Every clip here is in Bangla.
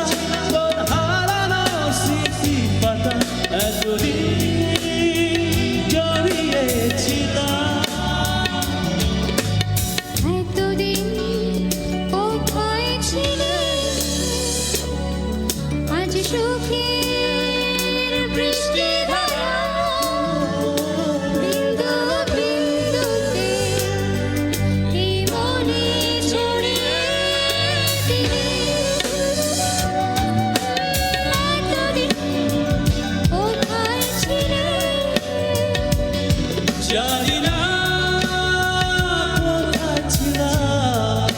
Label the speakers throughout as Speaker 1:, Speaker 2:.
Speaker 1: ছিলাম তোর হারানো স্মৃতি পাতা এতদিন জড়িয়েছিলাম।
Speaker 2: এতদিন কোথায় ছিলে আজ সুখের বৃষ্টি ধারা বিন্দু বিন্দুতে এই মনে ছড়িয়ে দিলে। এতদিন কোথায় ছিলে
Speaker 1: জানি না কোথায় ছিলাম,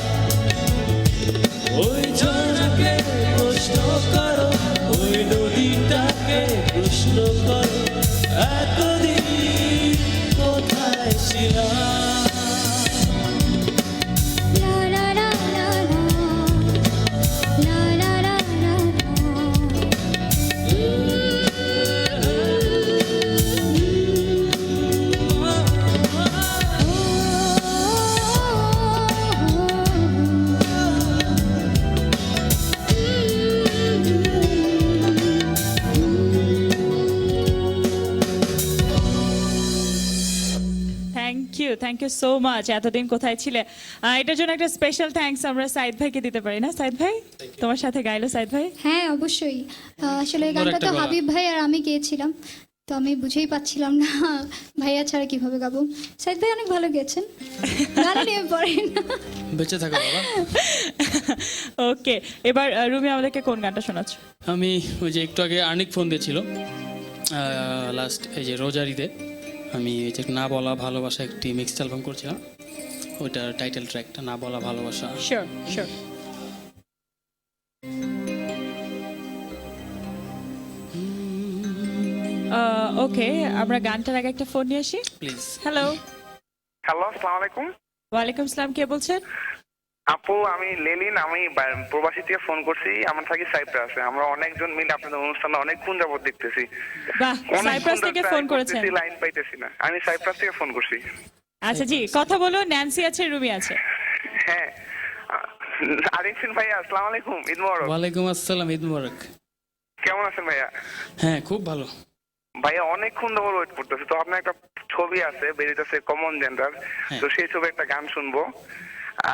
Speaker 1: ওই ঝর্ণাকে প্রশ্ন করো, ওই নদীটাকে প্রশ্ন করো, এতদিন কোথায় ছিলাম।
Speaker 2: লা লা লা লা লা লা লা লা
Speaker 3: থ্যাংক ইউ সো মাচ। এতদিন কোথায় ছিলে, এটার জন্য একটা স্পেশাল থ্যাঙ্কস আমরা সাইদ ভাইকে দিতে পারি না? সাইদ ভাই তোমার সাথে গাইলো সাইদ ভাই।
Speaker 2: হ্যাঁ অবশ্যই। আসলে গানটা তো হাবিব ভাই আর আমি গেয়েছিলাম, তো আমি বুঝেই পাচ্ছিলাম না ভাইয়া ছাড়া কিভাবে গাবো। সাইদ ভাই অনেক ভালো গেয়েছেন, গানে নিয়ে পড়েন।
Speaker 4: বেঁচে থাকো বাবা।
Speaker 3: ওকে, এবার রুমি আমাদেরকে কোন গানটা শোনাচ্ছ?
Speaker 4: আমি ওই যে একটু আগে আর্নিক ফোন দিয়েছিল লাস্ট এই যে রোজারিতে, আমি এই যে না বলা ভালোবাসা একটি মিক্সড অ্যালবাম করছিলাম, ওইটার টাইটেল ট্র্যাকটা না বলা ভালোবাসা।
Speaker 3: Sure sure. ওকে, আমরা গানটার আগে একটা ফোন নিয়ে আসি
Speaker 4: প্লিজ।
Speaker 3: হ্যালো।
Speaker 5: হ্যালো, আসসালামু আলাইকুম।
Speaker 3: ওয়ালাইকুম আসসালাম, কে বলছেন?
Speaker 5: আপু, আমি লেলিন, আমি প্রবাসী থেকে ফোন করছি। আমার থাকি সাইপ্রাসে। আমরা অনেকজন মিলে আপনাদের অনুষ্ঠানে অনেকক্ষণ যাবত দেখতেছি।
Speaker 3: বাহ, সাইপ্রাস থেকে ফোন করেছেন?
Speaker 5: লাইন পাইতেছি না। আমি সাইপ্রাস থেকে ফোন করছি।
Speaker 3: আচ্ছা জি, কথা বলো। ন্যান্সি আছে, রুমি আছে।
Speaker 5: হ্যাঁ, আরিফিন ভাইয়া, আসসালামু আলাইকুম, ঈদ মোবারক।
Speaker 4: ওয়ালাইকুম আসসালাম, ঈদ মোবারক।
Speaker 5: কেমন আছেন ভাইয়া?
Speaker 4: হ্যাঁ খুব ভালো।
Speaker 5: ভাইয়া অনেকক্ষণ ধরে ওয়েট করতেছে, তো আপনার একটা ছবি আছে বেরিতেছে কমন জেন্ডার, তো সেই ছবি একটা গান শুনবো।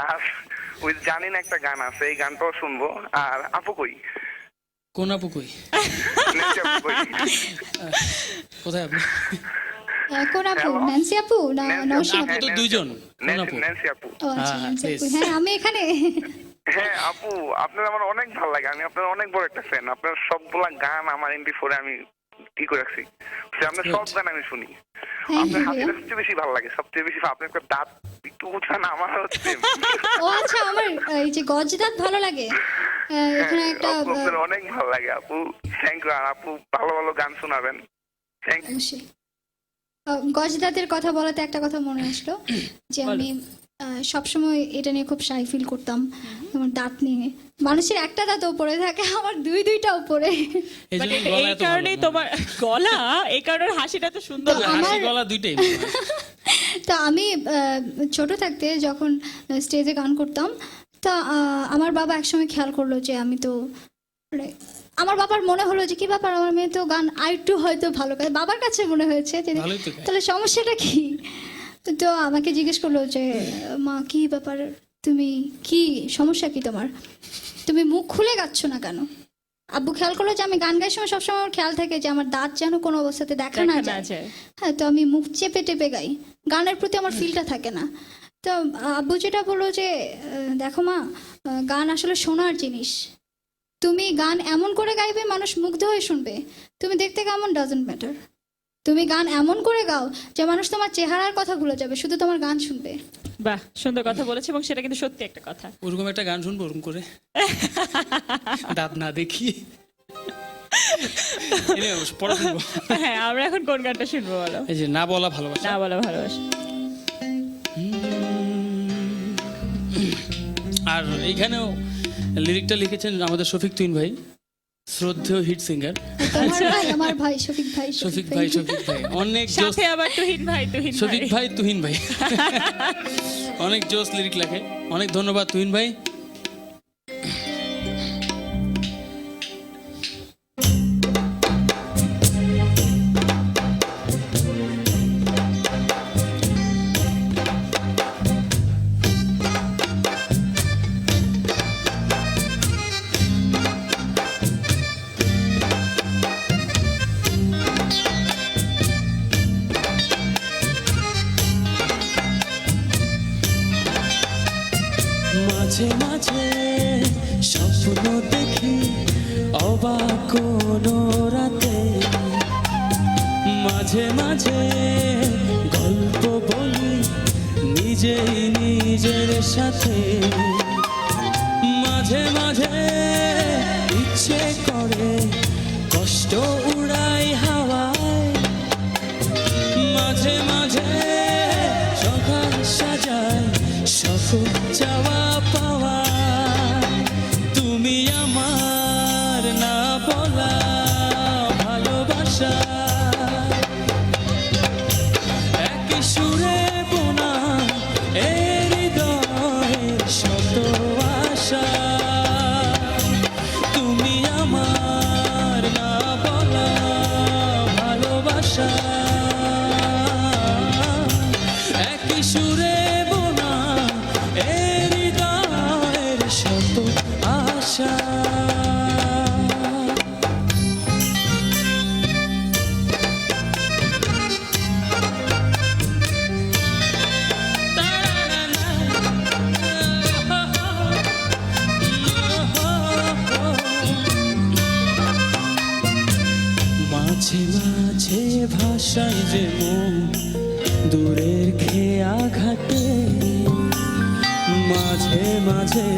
Speaker 5: আর ওই জানি না একটা গান আছে, এই গানটাও শুনবো। আর আপু কই?
Speaker 4: কোন আপু কই?
Speaker 5: নেন্সি আপু কই?
Speaker 4: কোথায় আপনি?
Speaker 2: কোন আপু? ন্যান্সি আপু না নওশি
Speaker 4: আপু
Speaker 2: আপু?
Speaker 4: তো দুইজন। কোন আপু?
Speaker 5: নেন্সি আপু।
Speaker 2: ও আচ্ছা,
Speaker 4: হ্যাঁ,
Speaker 2: ন্যান্সি আপু।
Speaker 4: please.
Speaker 2: হ্যাঁ আমি এখানে।
Speaker 5: হ্যাঁ আপু, আপনার আমার অনেক ভালো লাগে। আমি আপনার অনেক বড় একটা ফ্যান। আপনার সবগুলা গান আমার MP4 আমি কি করে রাখছি। আপনার সব গান আমি শুনি।
Speaker 2: থ্যাংক
Speaker 5: আপনার
Speaker 2: ইউ
Speaker 5: হাসিটা
Speaker 2: ভাইয়া।
Speaker 5: সবচেয়ে বেশি ভালো লাগে, সবচেয়ে বেশি। আপনার একটা দাঁত একটু উঠা না, আমার হচ্ছে
Speaker 2: ও আচ্ছা, আমার এই যে গজদাঁত ভালো লাগে। এখানে একটা
Speaker 5: আপু, আপনার অনেক ভালো লাগে আপু। Thank you. আর আপু ভালো ভালো গান শোনাবেন। Thank you.
Speaker 2: অবশ্যই। গজদাঁতের কথা বলাতে একটা কথা মনে আসলো যে আমি সবসময় এটা নিয়ে খুব শাই ফিল করতাম, আমার দাঁত নিয়ে। মানুষের একটা দাঁত উপরে থাকে, আমার দুইটা উপরে।
Speaker 4: এই জন্য
Speaker 3: এই
Speaker 4: গলা এত ভালো।
Speaker 3: কারণেই তোমার গলা, এই কারণে হাসিটা তো সুন্দর।
Speaker 2: তো
Speaker 4: হাসি
Speaker 2: আমার-
Speaker 4: গলা দুইটাই।
Speaker 2: তো আমি ছোট থাকতে যখন স্টেজে গান করতাম, তা আমার বাবা একসময় খেয়াল করলো যে আমি তো মানে আমার বাবার মনে হলো যে কি ব্যাপার, আমার মেয়ে তো গান আরেকটু হয়তো ভালো করে। বাবার কাছে মনে হয়েছে যে
Speaker 4: ভালোই তো গায়।
Speaker 2: তাহলে সমস্যাটা কি। তো আমাকে জিজ্ঞেস করলো যে মা কি ব্যাপার, তুমি কি সমস্যা কি তোমার, তুমি মুখ খুলে গাচ্ছ না কেন? আব্বু খেয়াল করলো যে আমি গান গাইর সময় সবসময় আমার খেয়াল থাকে যে আমার দাঁত যেন কোনো অবস্থাতে দেখা না যায়। হ্যাঁ, তো আমি মুখ চেপে টেপে গাই, গানের প্রতি আমার ফিলটা থাকে না। তো আব্বু যেটা বললো যে দেখো মা, গান আসলে শোনার জিনিস। তুমি গান এমন করে গাইবে মানুষ মুগ্ধ হয়ে শুনবে, তুমি দেখতে কেমন ডাজন্ট ম্যাটার। তুমি গান এমন করে গাও যে মানুষ তোমার চেহারার কথা ভুলে যাবে, শুধু তোমার গান শুনবে।
Speaker 3: বাহ, সুন্দর কথা বলেছে, এবং সেটা কিন্তু সত্যি একটা কথা।
Speaker 4: ওরকম একটা গান শুনবো ওরকম করে, দাঁত না দেখি। পরে শুনবো।
Speaker 3: হ্যাঁ, আমরা এখন কোন গানটা শুনবো বলো?
Speaker 4: এই যে না বলা ভালোবাসা।
Speaker 3: না বলা ভালোবাসা।
Speaker 4: আর এইখানেও লিরিকটা লিখেছেন আমাদের শফিক তুহিন ভাই, শ্রদ্ধেয় হিট সিঙ্গার।
Speaker 2: আমার ভাই শফিক ভাই।
Speaker 4: শফিক ভাই অনেক জোস।
Speaker 3: সাথে আবার তুহিন ভাই।
Speaker 4: শফিক ভাই তুহিন ভাই অনেক জোস লিরিক লেখে। অনেক ধন্যবাদ তুহিন ভাই।
Speaker 1: দেখি অবাক কোনো রাতে, মাঝে মাঝে গল্প বলি নিজেই নিজের সাথে, মাঝে মাঝে ইচ্ছে করে কষ্ট উড়াই হাওয়ায়, মাঝে মাঝে সকাল সাজায় সফল চাওয়া পাওয়া। তুমি আমার না বলা ভালোবাসা, একই সুরে বোনা এ হৃদয়ের শত আশা। তুমি আমার না বলা ভালোবাসা, একই সুরে বোনা এ হৃদয়ের শত আশা। মাঝে মাঝে ভাষায় যে মন দূরের খেয়া ঘাটে, মাঝে মাঝে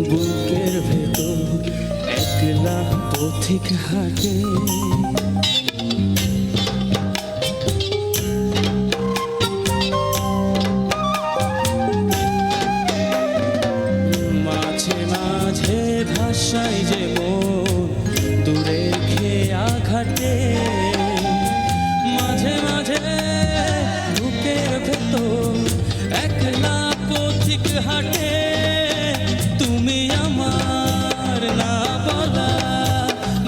Speaker 1: বুকের ভেতর একলা পথিক হাঁটে। মাঝে মাঝে ভাষায় যে মন দূরের খেয়া ঘাটে, মাঝে মাঝে বুকের ভেতর একলা পথিক হাঁটে। তুমি আমার না বলা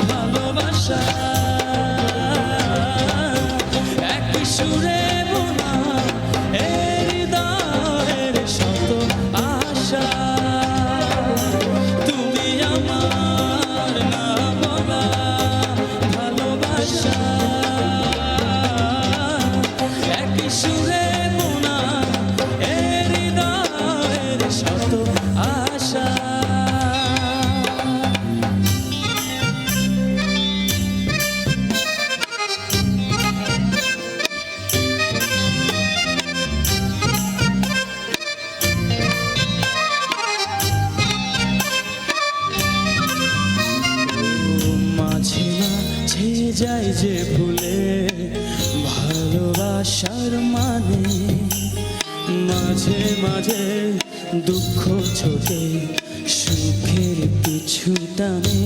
Speaker 1: ভালোবাসা, এক সুরে বোনা এ হৃদয়ের শত আশা। তুমি আমার না বলা ভালোবাসা, একই সুরে বোনা এ হৃদয়ের শত আশা। মাঝে মাঝে যায় যে ভুলে ভালোবাসার মানে, মাঝে মাঝে দুঃখ ছোটে সুখের পিছু টানে।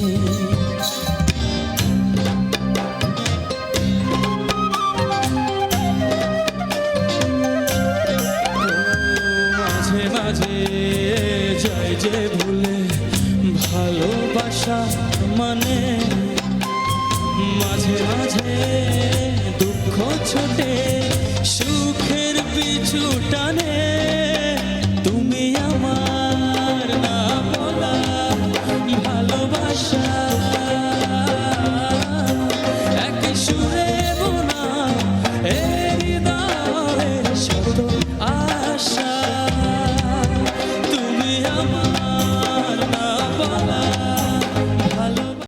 Speaker 1: মাঝে মাঝে যায় যে ভুলে ভালোবাসা মানে, মাঝে মাঝে দুঃখ ছোটে সুখের পিছু টানে।